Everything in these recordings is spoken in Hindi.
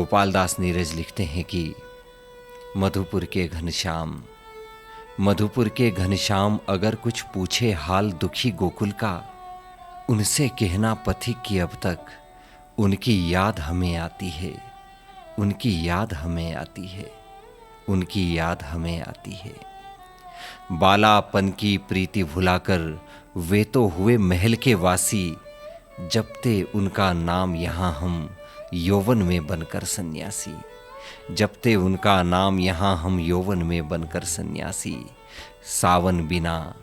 गोपाल दास नीरज लिखते हैं कि मधुपुर के घनश्याम अगर कुछ पूछे हाल दुखी गोकुल का, उनसे कहना पथिक कि अब तक उनकी याद हमें आती है, उनकी याद हमें आती है, उनकी याद हमें आती है। बालापन की प्रीति भुलाकर वे तो हुए महल के वासी, जपते उनका नाम यहाँ हम यौवन में बनकर सन्यासी, जपते उनका नाम यहाँ हम यौवन में बनकर सन्यासी। सावन बिना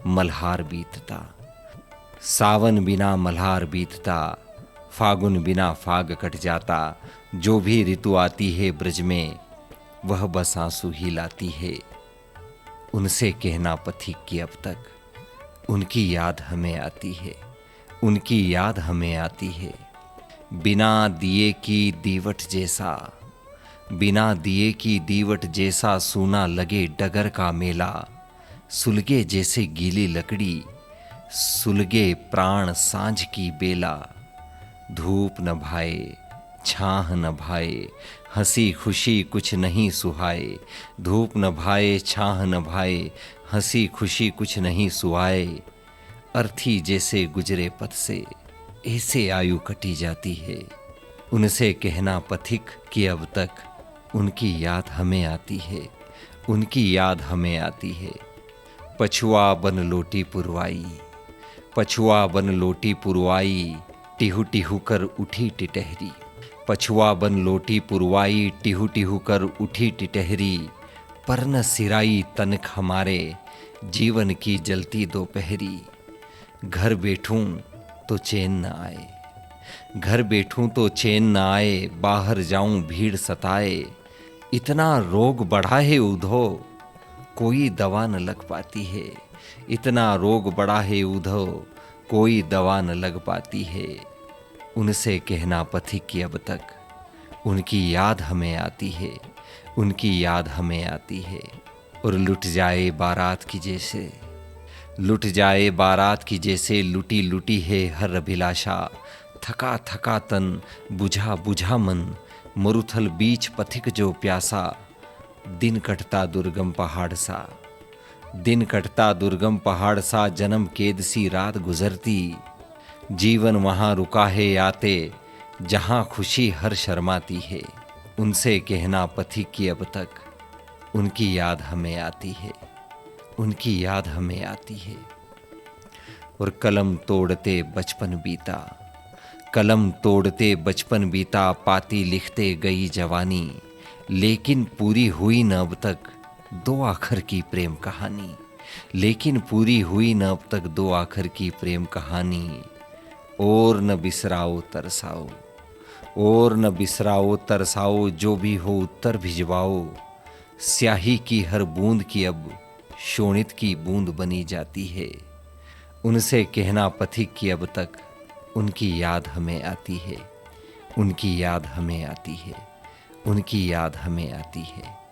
मल्हार बीतता, सावन बिना मल्हार बीतता, फागुन बिना फाग कट जाता। जो भी ऋतु आती है ब्रज में, वह बस आंसू ही लाती है। उनसे कहना पथिक कि अब तक उनकी याद हमें आती है, उनकी याद हमें आती है। बिना दिए की दीवट जैसा, बिना दिए की दीवट जैसा सूना लगे डगर का मेला। सुलगे जैसे गीली लकड़ी, सुलगे प्राण सांझ की बेला। धूप न भाए छाह न भाए, हंसी खुशी कुछ नहीं सुहाए। धूप न भाए छाह न भाए, हंसी खुशी कुछ नहीं सुहाए। अर्थी जैसे गुजरे पथ से, ऐसे आयु कटी जाती है। उनसे कहना पथिक कि अब तक उनकी याद हमें आती है, उनकी याद हमें आती है। पछुआ बन लोटी पुरवाई, पछुआ बन लोटी पुरवाई, टिहू टिहू कर उठी टिटहरी। पछुआ बन लोटी पुरवाई, टिहू टिहू कर उठी टिटहरी। पर न सिराई तनक हमारे, जीवन की जलती दोपहरी। घर बैठूं तो चैन न आए, घर बैठूं तो चैन न आए। बाहर जाऊं भीड़ सताए, इतना रोग बढ़ा है उधो, कोई दवा न लग पाती है। इतना रोग बढ़ा है उधो, कोई दवा न लग पाती है। उनसे कहना पथिक कि अब तक उनकी याद हमें आती है, उनकी याद हमें आती है। और लुट जाए बारात की जैसे, लुट जाए बारात की जैसे, लुटी लुटी है हर अभिलाषा। थका थका तन, बुझा बुझा मन, मरुथल बीच पथिक जो प्यासा। दिन कटता दुर्गम पहाड़ सा, दिन कटता दुर्गम पहाड़ सा। जन्म कैद सी रात गुजरती, जीवन वहाँ रुका है आते, जहाँ खुशी हर शर्माती है। उनसे कहना पथिक कि अब तक उनकी याद हमें आती है, उनकी याद हमें आती है। और कलम तोड़ते बचपन बीता, कलम तोड़ते बचपन बीता। पाती लिखते गई जवानी, लेकिन पूरी हुई न अब तक दो आखर की प्रेम कहानी। लेकिन पूरी हुई न अब तक दो आखर की प्रेम कहानी। और न बिसराओ तरसाओ, और न बिसराओ तरसाओ, जो भी हो उत्तर भिजवाओ। स्याही की हर बूंद की अब शोणित की बूंद बनी जाती है। उनसे कहना पथिक कि अब तक उनकी याद हमें आती है, उनकी याद हमें आती है, उनकी याद हमें आती है।